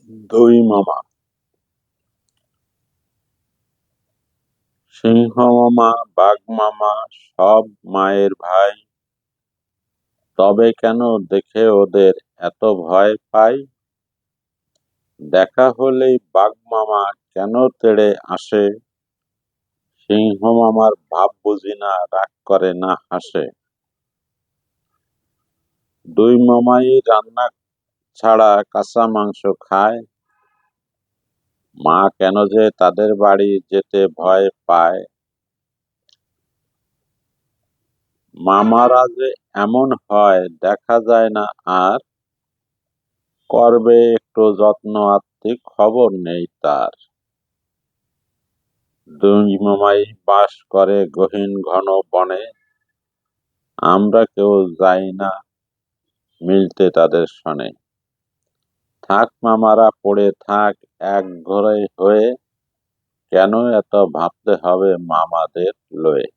দুই মামা। সিংহ মামা, বাঘ মামা সব মায়ের ভাই, তবে কেন দেখে ওদের এত ভয় পাই? দেখা হলেই বাঘ মামা কেন তেড়ে আসে, সিংহ মামার ভাব বুঝি না, রাগ করে না হাসে। দুই মামাই রান্না ছাড়া কাঁচা মাংস খায়, মা কেন যে তাদের বাড়ি যেতে ভয় পায়। মামারা যে এমন হয় দেখা যায় না আর, করবে একটু যত্ন আত্মিক খবর নেই তার। দুই মামাই বাস করে গহীন ঘন বনে, আমরা কেউ যাই না মিলতে তাদের সনে। থাক মামারা পড়ে থাক এক ঘরে হয়ে, কেন এত ভাবতে হবে মামাদের লয়ে।